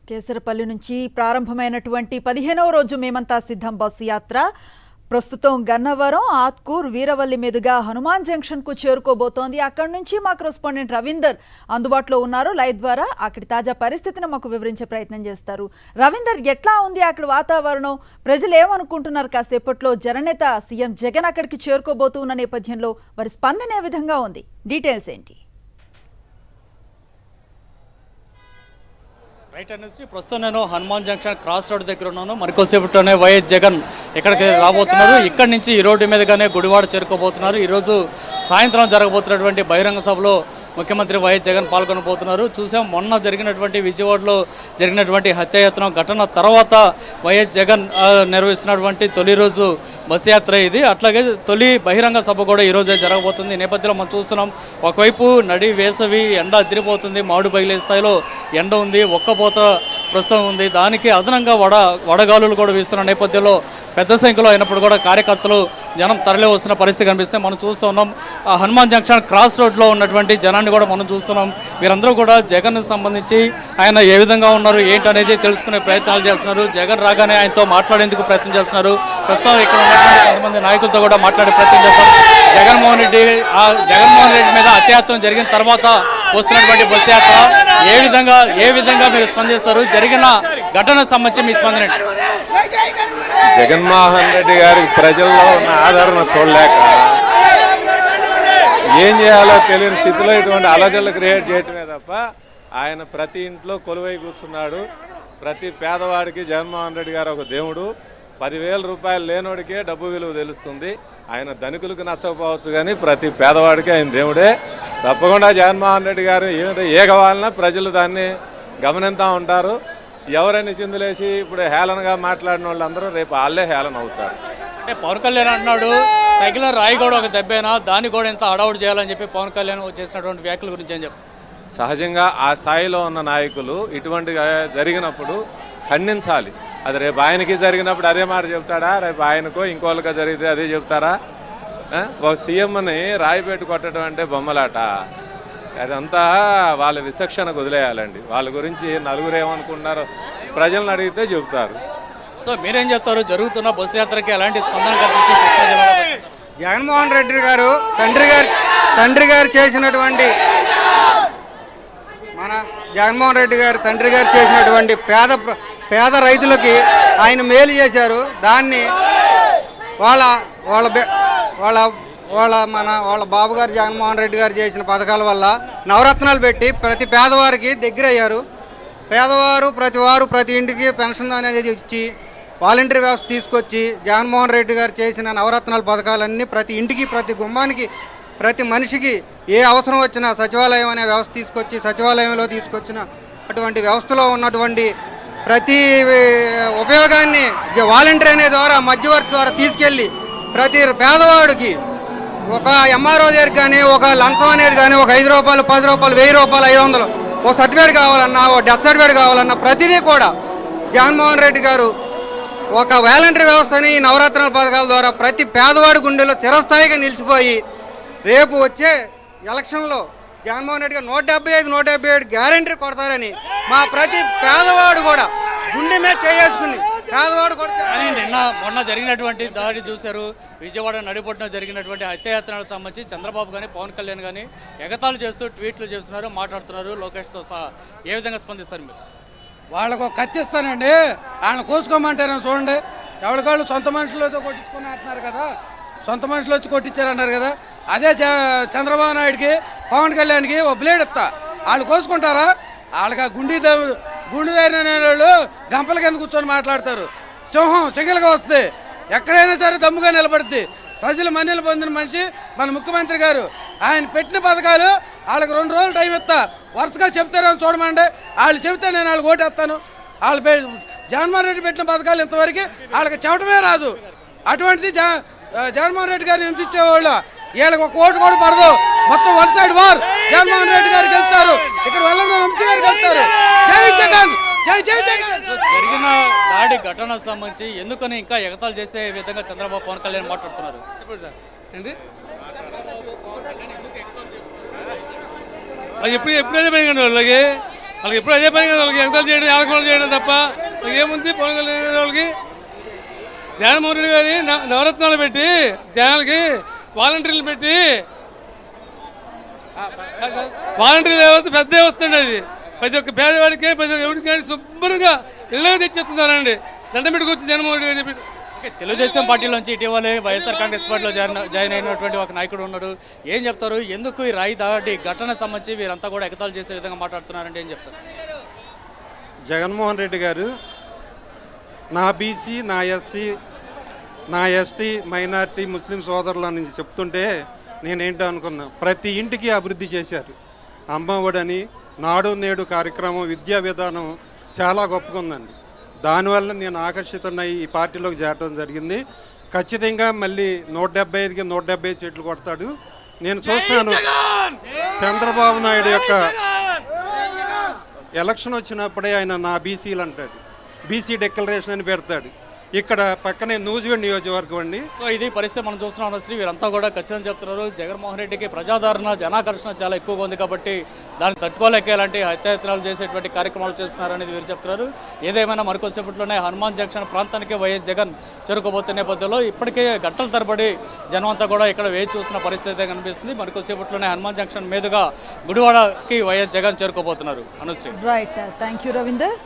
కేసరపల్లి నుంచి ప్రారంభమైనటువంటి 15వ రోజు మేమంతా సిద్ధం బస్సు యాత్ర ప్రస్తుతం గన్నవరం ఆత్కూర్ వీరవల్లి మీదుగా హనుమాన్ జంక్షన్ కు చేరుకోబోతోంది. అక్కడి నుంచి మా కరెస్పాండెంట్ రవీందర్ అందుబాటులో ఉన్నారు. లైవ్ ద్వారా అక్కడి తాజా పరిస్థితిని మాకు వివరించే ప్రయత్నం చేస్తారు. రవీందర్, ఎట్లా ఉంది అక్కడ వాతావరణం? ప్రజలు ఏమనుకుంటున్నారు? కాసేపట్లో జననేత సీఎం జగన్ అక్కడికి చేరుకోబోతున్న నేపథ్యంలో వారి స్పందన ఏ విధంగా ఉంది? డీటెయిల్స్ ఏంటి? రైట్ అనేసి ప్రస్తుతం నేను హనుమాన్ జంక్షన్ క్రాస్ రోడ్ దగ్గర ఉన్నాను. మరికొద్దిసేపట్లోనే వైఎస్ జగన్ ఇక్కడికి రాబోతున్నారు. ఇక్కడి నుంచి ఈ రోడ్డు మీదుగానే గుడివాడ చేరుకోబోతున్నారు. ఈరోజు సాయంత్రం జరగబోతున్నటువంటి బహిరంగ సభలో ముఖ్యమంత్రి వైఎస్ జగన్ పాల్గొనబోతున్నారు. చూసాం, మొన్న జరిగినటువంటి విజయవాడలో జరిగినటువంటి హత్యాయత్నం ఘటన తర్వాత వైఎస్ జగన్ నిర్వహిస్తున్నటువంటి తొలి రోజు బస్సు యాత్ర ఇది. అట్లాగే తొలి బహిరంగ సభ కూడా ఈరోజే జరగబోతుంది. ఈ నేపథ్యంలో మనం చూస్తున్నాం, ఒకవైపు నడి వేసవి ఎండ అదిరిపోతుంది, మామిడి బయలు స్థాయిలో ఎండ ఉంది, ఒక్కపోత ప్రస్తుతం ఉంది. దానికి అదనంగా వడగాలులు కూడా వీస్తున్న నేపథ్యంలో పెద్ద సంఖ్యలో అయినప్పుడు కూడా కార్యకర్తలు జనం తరలి వస్తున్న పరిస్థితి కనిపిస్తే మనం చూస్తూ ఉన్నాం. హనుమాన్ జంక్షన్ క్రాస్ రోడ్లో ఉన్నటువంటి జనాన్ని కూడా మనం చూస్తున్నాం. వీరందరూ కూడా జగన్ సంబంధించి ఆయన ఏ విధంగా ఉన్నారు ఏంటనేది తెలుసుకునే ప్రయత్నాలు చేస్తున్నారు. జగన్ రాగానే ఆయనతో మాట్లాడేందుకు ప్రయత్నం చేస్తున్నారు. ప్రస్తుతం ఇక్కడ ఉన్నటువంటి కొంతమంది నాయకులతో కూడా మాట్లాడే ప్రయత్నం చేస్తారు. జగన్మోహన్ రెడ్డి మీద అత్యాచారం జరిగిన తర్వాత వస్తున్నటువంటి బస్సు యాత్ర ఏ విధంగా మీరు స్పందిస్తారు? జరిగిన ఘటనకు సంబంధించి మీ స్పందన? జగన్మోహన్ రెడ్డి గారికి ప్రజల్లో ఉన్న ఆదరణ చూడలేక ఏం చేయాలో తెలియని స్థితిలో ఇటువంటి అలజడులు క్రియేట్ చేయటమే తప్ప ఆయన ప్రతి ఇంట్లో కొలువై కూర్చున్నాడు. ప్రతి పేదవాడికి జగన్మోహన్ రెడ్డి గారు ఒక దేవుడు. 10,000 రూపాయలు లేనోడికే డబ్బు విలువ తెలుస్తుంది. ఆయన ధనికులకు నచ్చకపోవచ్చు కానీ ప్రతి పేదవాడికి ఆయన దేవుడే. తప్పకుండా జగన్మోహన్ రెడ్డి గారు ఏ కావాలన్నా ప్రజలు దాన్ని గమనిస్తూ ఉంటారు. ఎవరైనా చిందులేసి ఇప్పుడు హేళనగా మాట్లాడిన వాళ్ళందరూ రేపు వాళ్ళే హేళన అవుతారు. అంటే పవన్ కళ్యాణ్ అంటున్నాడు, తగిన రాయి కూడా ఒక దెబ్బేనా, దాన్ని కూడా ఎంత హడావుడి చేయాలని చెప్పి పవన్ కళ్యాణ్ చేసినటువంటి వ్యాఖ్యల గురించి అని చెప్పి సహజంగా ఆ స్థాయిలో ఉన్న నాయకులు ఇటువంటి జరిగినప్పుడు ఖండించాలి. అది రేపు ఆయనకి జరిగినప్పుడు అదే మాట చెప్తాడా? రేపు ఆయనకో ఇంకోళ్ళగా జరిగితే అదే చెప్తారా? ఒక సీఎంని రాయి పెట్టి కొట్టడం అంటే బొమ్మలాట. అదంతా వాళ్ళ విచక్షణకు వదిలేయాలండి. వాళ్ళ గురించి నలుగురు ఏమనుకుంటున్నారో ప్రజలను అడిగితే చెబుతారు. సో మీరేం చెప్తారు? జరుగుతున్న బస్సు యాత్రకి ఎలాంటి స్పందన కనిపిస్తుంది? జగన్మోహన్ రెడ్డి గారు తండ్రి గారు చేసినటువంటి జగన్మోహన్ రెడ్డి గారు తండ్రి గారు చేసినటువంటి పేద రైతులకి ఆయన మేలు చేశారు. దాన్ని వాళ్ళ బాబు గారు జగన్మోహన్ రెడ్డి గారు చేసిన పథకాల వల్ల నవరత్నాలు పెట్టి ప్రతి పేదవారికి దగ్గర అయ్యారు. పేదవారు ప్రతి ఇంటికి పెన్షన్ అనేది ఇచ్చి వాలంటీర్ వ్యవస్థ తీసుకొచ్చి జగన్మోహన్ రెడ్డి గారు చేసిన నవరత్నాల పథకాలన్నీ ప్రతి ఇంటికి, ప్రతి గుమ్మానికి, ప్రతి మనిషికి ఏ అవసరం వచ్చినా సచివాలయం అనే వ్యవస్థ తీసుకొచ్చి సచివాలయంలో తీసుకొచ్చిన అటువంటి వ్యవస్థలో ఉన్నటువంటి ప్రతి ఉపయోగాన్ని వాలంటీర్ అనే ద్వారా మధ్యవర్తి ద్వారా తీసుకెళ్ళి ప్రతి పేదవాడికి ఒక ఎంఆర్ఓ దగ్గరికి కానీ ఒక లంచం అనేది కానీ ఒక 5 రూపాయలు, 10 రూపాయలు, 1000 రూపాయలు, 500 ఓ సర్టిఫికేట్ కావాలన్నా, ఓ డెత్ సర్టిఫికేట్ కావాలన్నా ప్రతిదీ కూడా జగన్మోహన్ రెడ్డి గారు ఒక వాలంటీర్ వ్యవస్థని నవరత్నాల పథకాల ద్వారా ప్రతి పేదవాడి గుండెలో చిరస్థాయిగా నిలిచిపోయి రేపు వచ్చే ఎలక్షన్లో జగన్మోహన్ రెడ్డి గారు 175 గ్యారంటీ కొడతారని మా ప్రతి పేదవాడు కూడా గుండె మీద చేసుకుని పేదవాడు కూడా. మొన్న జరిగినటువంటి దాడి చూశారు. విజయవాడ నడిబొట్టున జరిగినటువంటి హత్యాయత్నాలకు సంబంధించి చంద్రబాబు కానీ పవన్ కళ్యాణ్ కానీ ఎగతాళి చేస్తూ ట్వీట్లు చేస్తున్నారు, మాట్లాడుతున్నారు. లోకేష్తో సహా ఏ విధంగా స్పందిస్తారు మీరు? వాళ్ళకు కత్తిస్తానండి, ఆయన కోసుకోమంటారని చూడండి. ఎవరికాళ్ళు సొంత మనుషులతో కొట్టించుకుని అంటున్నారు కదా, సొంత మనుషులు వచ్చి కొట్టించారన్నారు కదా. అదే చంద్రబాబు నాయుడికి పవన్ కళ్యాణ్కి ఓ బ్లేడ్ ఇస్తా, వాళ్ళు కోసుకుంటారా? వాళ్ళకి గుండె ధైర్యం వాళ్ళు గంపల కింద కూర్చొని మాట్లాడతారు. సింహం సింగిల్గా వస్తే ఎక్కడైనా సరే దమ్ముగా నిలబడుద్ది. ప్రజలు మన్నెలు పొందిన మనిషి మన ముఖ్యమంత్రి గారు. ఆయన పెట్టిన పథకాలు వాళ్ళకి 2 రోజులు టైం ఇస్తా, వరుసగా చెప్తారని చూడమండి. వాళ్ళు చెబితే నేను వాళ్ళకి ఓటేస్తాను. వాళ్ళు జగన్మోహన్ రెడ్డి పెట్టిన పథకాలు ఇంతవరకు వాళ్ళకి చెప్పడమే రాదు. అటువంటిది జగన్మోహన్ రెడ్డి గారిని హింసించేవాళ్ళు వీళ్ళకి ఒక ఓటు కూడా పడదు. మొత్తం one side war. Jaganmohan Reddy గారికి వెళ్తారు, ఇక్కడ వల్లన వంశీ గారికి వెళ్తారు. జై జగన్, జై జై జగన్. జరిగిన దాడి ఘటనకు సంబంధించి ఎందుకని ఇంకా ఎగతాళి చేసే విధంగా చంద్రబాబు పవన్ కళ్యాణ్ మాట్లాడుతున్నారు? అది ఎప్పుడైతే పెరిగాను వాళ్ళకి వాళ్ళకి ఎప్పుడు అదే పని కదా, వాళ్ళకి ఎగతాలు చేయడం ఆలకోలు చేయడం తప్ప ఏముంది. పవన్ కళ్యాణ్ వాళ్ళకి జగన్మోహన్ రెడ్డి గారి నవరత్నాలు పెట్టి జనాలకి వాలంటీర్లు పెట్టి వాలంటీర్ వ్యవస్థ పెద్ద వ్యవస్థ అండి. అది ప్రతి ఒక్క పేదవాడికి ప్రతి ఒక్క ఎవరికి కానీ శుభ్రంగా ఇళ్ళకి తెచ్చేస్తున్నారండి. దండం పెట్టుకొచ్చి జగన్మోహన్ రెడ్డి గారు చెప్పి. తెలుగుదేశం పార్టీలోంచి ఇటీవలే వైఎస్ఆర్ కాంగ్రెస్ పార్టీలో జాయిన్ అయినటువంటి ఒక నాయకుడు ఉన్నాడు. ఏం చెప్తారు? ఎందుకు ఈ రాయి దాటి ఘటన సంబంధించి వీరంతా కూడా ఎగతాలు చేసే విధంగా మాట్లాడుతున్నారంటే ఏం చెప్తారు? జగన్మోహన్ రెడ్డి గారు నా బీసీ, నా ఎస్సీ, నా ఎస్టీ, మైనార్టీ, ముస్లిం సోదరుల నుంచి చెప్తుంటే నేనేంటో అనుకున్నా. ప్రతి ఇంటికి అభివృద్ధి చేశారు. అమ్మఒడని, నాడు నేడు కార్యక్రమం, విద్యా విధానం చాలా గొప్పగా ఉందండి. దానివల్ల నేను ఆకర్షితున్నై ఈ పార్టీలోకి చేరడం జరిగింది. ఖచ్చితంగా మళ్ళీ 175కి 170 సీట్లు కొడతాడు. నేను చూస్తున్నాను చంద్రబాబు నాయుడు యొక్క ఎలక్షన్ వచ్చినప్పుడే ఆయన నా బీసీలు అంటాడు, బీసీ డిక్లరేషన్ అని పెడతాడు. ఇక్కడ పక్కనే నూజివీడు నియోజకవర్గం అండి. సో ఇది పరిస్థితి మనం చూస్తున్నాం. శ్రీ వీరంతా కూడా ఖచ్చితంగా చెప్తున్నారు జగన్మోహన్ రెడ్డికి ప్రజాదరణ, జనాకర్షణ చాలా ఎక్కువగా ఉంది కాబట్టి దాన్ని తట్టుకోలేక ఇలాంటి హత్యాయత్నాలు చేసేటువంటి కార్యక్రమాలు చేస్తున్నారనేది వీరు చెప్తున్నారు. ఏదేమైనా మరికొద్దిసేపట్లోనే హనుమాన్ జంక్షన్ ప్రాంతానికి వైఎస్ జగన్ చేరుకోబోతున్న నేపథ్యంలో ఇప్పటికే గంటల తరబడి జనం అంతా కూడా ఇక్కడ వేచి చూస్తున్న పరిస్థితి కనిపిస్తుంది. మరికొద్దిసేపట్లోనే హనుమాన్ జంక్షన్ మీదుగా గుడివాడకి వైఎస్ జగన్ చేరుకోబోతున్నారు. Anushree. Right, thank you Ravinder.